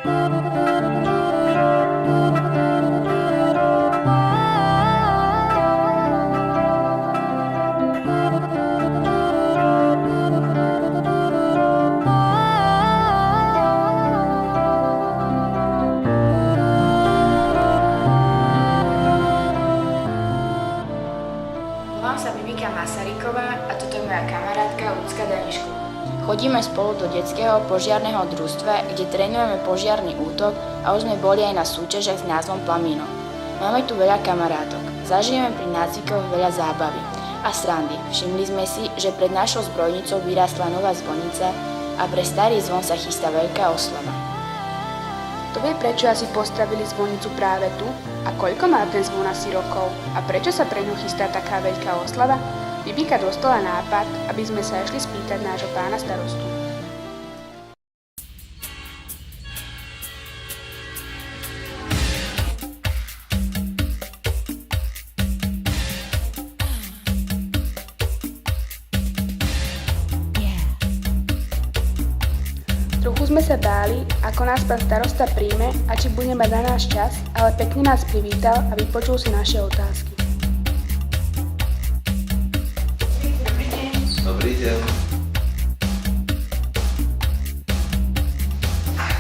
Volám sa Bibika Masaryková a toto je moja kamarátka Ľudská Danišková. Chodíme spolu do detského požiarneho družstva, kde trénujeme požiarny útok a už sme boli aj na súťažiach s názvom Plamínok. Máme tu veľa kamarátok, zažijeme pri nácvikoch veľa zábavy a srandy. Všimli sme si, že pred našou zbrojnicou vyrástla nová zvonica a pre starý zvon sa chystá veľká oslava. To vie, prečo asi postavili zvonicu práve tu? A koľko má ten zvon asi rokov? A prečo sa pre ňu chystá taká veľká oslava? Bibika dostala nápad, aby sme sa išli spýtať nášho pána starostu. Trochu sme sa báli, ako nás pán starosta príjme a či bude mať na náš čas, ale pekne nás privítal a vypočul si naše otázky. Dobrý deň.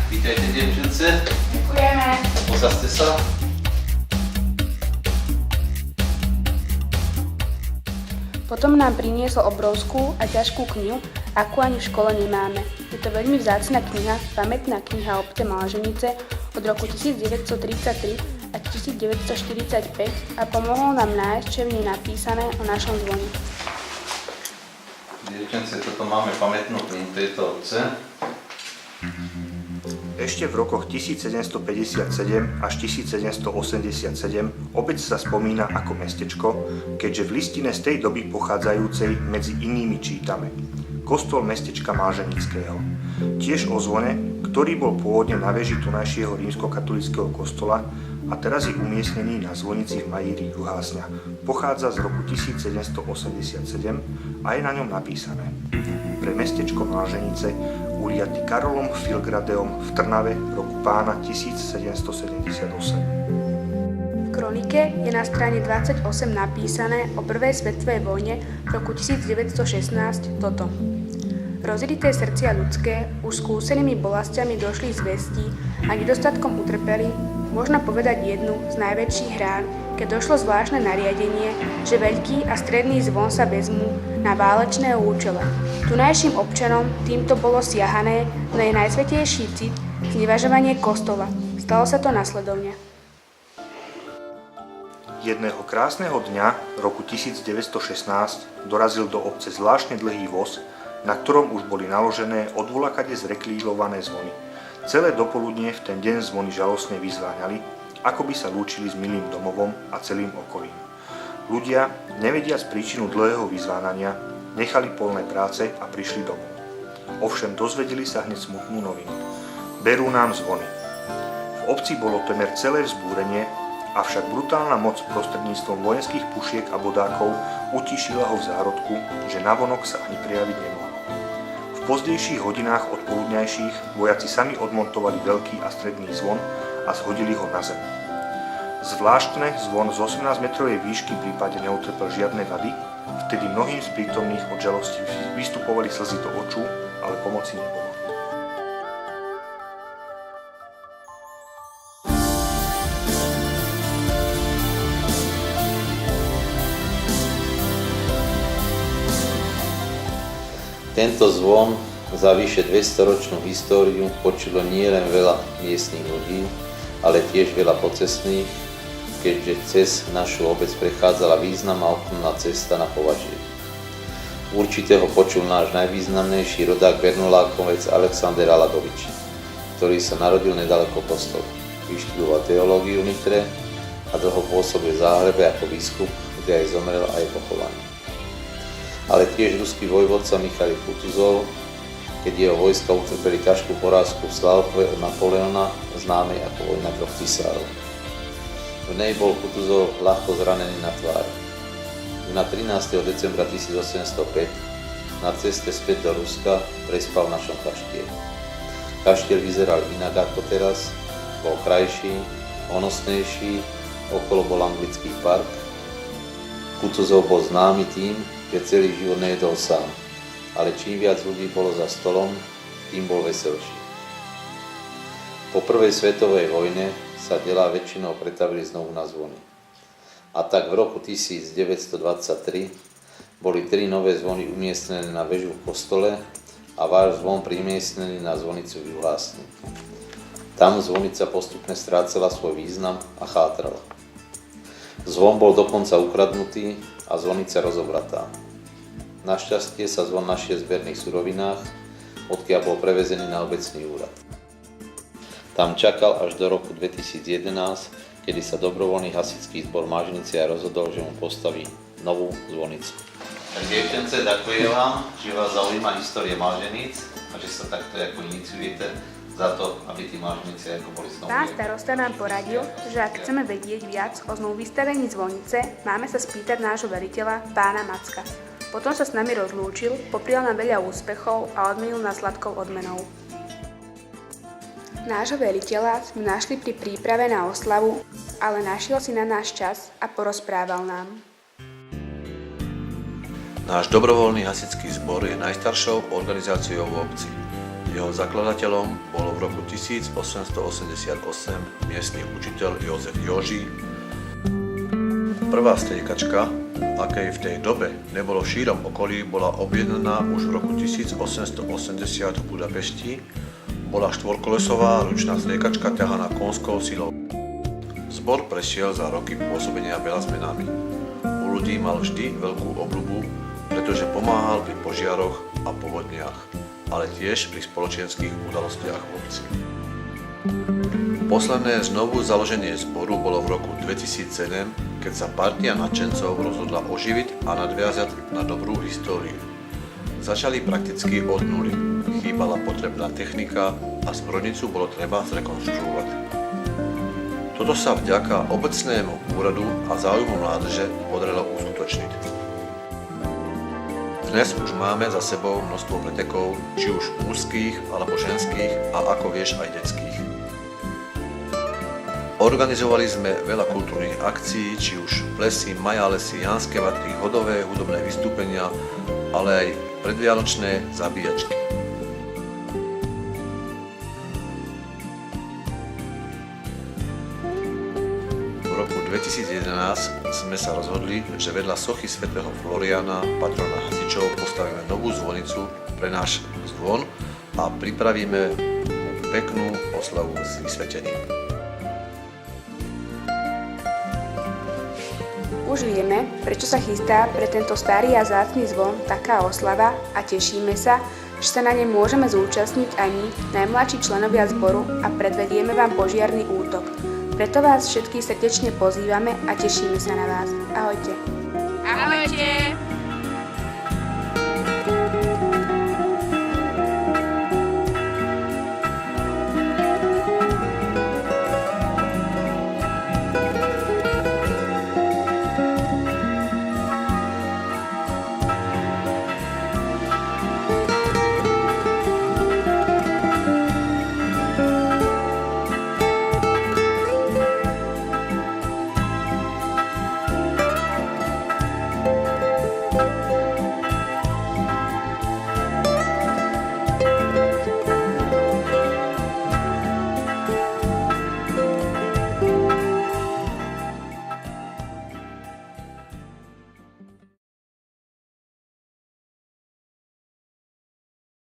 Vítajte, dievčence. Ďakujeme. Posaďte sa. Potom nám priniesol obrovskú a ťažkú knihu, akú ani v škole nemáme. Je to veľmi vzácna kniha, pamätná kniha obce Malženice od roku 1933 a 1945 a pomohol nám nájsť, čo je v nej napísané o našom zvone. Dievčence, toto máme pamätnú knihu tejto obce. Ešte v rokoch 1757 až 1787 obec sa spomína ako mestečko, keďže v listine z tej doby pochádzajúcej medzi inými čítame kostol mestečka Malženického. Tiež o zvone, ktorý bol pôvodne na veži tunajšieho rímskokatolického kostola a teraz je umiestnený na zvonici v Majíri Juhásňa. Pochádza z roku 1787 a je na ňom napísané: pre mestečko Malženice uliaty Karolom Filgradeom v Trnave roku pána 1778. V kronike je na strane 28 napísané o prvej svetovej vojne v roku 1916 toto. Rozrité srdcia ľudské už skúsenými bolestiami došli z vestí a nedostatkom utrpeli, možno povedať jednu z najväčších rán, keď došlo zvláštne nariadenie, že veľký a stredný zvon sa vezmú na válečné účele. Tunajším občanom týmto bolo siahané na jej najsvätejší cit, znevažovanie kostola. Stalo sa to nasledovne. Jedného krásneho dňa roku 1916 dorazil do obce zvláštne dlhý voz, na ktorom už boli naložené odvolakade zreklílované zvony. Celé dopoludnie v ten deň zvony žalostne vyzváňali, ako by sa lúčili s milým domovom a celým okolím. Ľudia, nevediac príčinu dlhého vyzvánania, nechali poľné práce a prišli domov. Ovšem dozvedeli sa hneď smutnú novinu. Berú nám zvony. V obci bolo temer celé vzbúrenie, avšak brutálna moc prostredníctvom vojenských pušiek a bodákov utišila ho v zárodku, že navonok sa ani prejaviť nemohol. V pozdejších hodinách odpoludňajších vojaci sami odmontovali veľký a stredný zvon a zhodili ho na zem. Zvláštne zvon z 18-metrovej výšky v prípade neutrpel žiadne vady, vtedy mnohým z prítomných od žalosti vystupovali slzy do očú, ale pomoci nebolo. Tento zvon za vyše 200-ročnú históriu počulo nielen veľa miestnych ľudí, ale tiež veľa pocestných, keďže cez našu obec prechádzala významná obchodná cesta na Považie. Určite ho počul náš najvýznamnejší rodák Bernolákovec Alexander Alagovič, ktorý sa narodil nedaleko kostola. Vyštudoval teológiu v Nitre a dlho pôsobil v Záhrebe ako biskup, kde aj zomrel a je pochovaný. Ale tiež ruský vojvodca Michail Kutuzov, keď jeho vojska utrpeli ťažkú porážku v Slavkove od Napoleona, známej ako vojna troch cisárov. V nej bol Kutuzov ľahko zranený na tvár. Na 13. decembra 1805 na ceste späť do Ruska prespal v našom kaštieli. Kaštiel vyzeral inak ako teraz, bol krajší, honosnejší, okolo bol anglický park. Kutuzov bol známy tým, že celý život nejedol sám, ale čím viac ľudí bolo za stolom, tým bol veselší. Po prvej svetovej vojne sa delá väčšinou pretavili znovu na zvony. A tak v roku 1923 boli 3 nové zvony umiestnené na väžu v kostole a váš zvon primiestnený na zvonicu v Juhásni. Tam zvonica postupne strácala svoj význam a chátrala. Zvon bol dokonca ukradnutý a zvonica rozobratá. Našťastie sa zvon našiel v zberných surovinách, odkiaľ bol prevezený na obecný úrad. Tam čakal až do roku 2011, kedy sa dobrovoľný hasičský zbor Máženice rozhodol, že mu postaví novú zvonicu. Tak dievčence, ďakujem vám, že vás zaujíma história Máženic a že sa takto ako iniciujete za to, aby tí Máženice ako boli znovu. Pán starosta nám poradil, že ak chceme vedieť viac o znovu vystavení zvonice, máme sa spýtať nášho veliteľa, pána Macka. Potom sa s nami rozlúčil, poprial nám veľa úspechov a odmenil nás sladkou odmenou. Nášho veliteľa sme našli pri príprave na oslavu, ale našiel si na náš čas a porozprával nám. Náš dobrovoľný hasičský zbor je najstaršou organizáciou v obci. Jeho zakladateľom bol v roku 1888 miestny učiteľ Jozef Joží. Prvá striekačka, akej v tej dobe nebolo v šírom okolí, bola objednaná už v roku 1880 v Budapešti. Bola štvorkolesová ručná striekačka ťahaná konskou silou. Zbor prešiel za roky pôsobenia veľa zmenami. U ľudí mal vždy veľkú obľubu, pretože pomáhal pri požiaroch a povodniach, ale tiež pri spoločenských udalostiach v obci. Posledné znovu založenie zboru bolo v roku 2007, keď sa partia nadšencov rozhodla oživiť a nadviazať na dobrú históriu. Začali prakticky od nuly. Chýbala potrebná technika a zbrojnicu bolo treba zrekonštruovať. Toto sa vďaka obecnému úradu a záujmu mládeže podarilo uskutočniť. Dnes už máme za sebou množstvo pretekov, či už mužských alebo ženských a ako vieš aj detských. Organizovali sme veľa kultúrnych akcií, či už plesy, majálesy, janské vatry, hodové hudobné vystúpenia, ale aj predvianočné zabíjačky. V roku 2011 sme sa rozhodli, že vedľa sochy svätého Floriána, patrona hasičov, postavíme novú zvonicu pre náš zvon a pripravíme peknú oslavu s vysvetením. Už vieme, prečo sa chystá pre tento starý a vzácny zvon taká oslava a tešíme sa, že sa na ne môžeme zúčastniť aj my, najmladší členovia zboru, a predvedieme vám požiarny útok. Preto vás všetkých srdečne pozývame a tešíme sa na vás. Ahojte. Ahojte!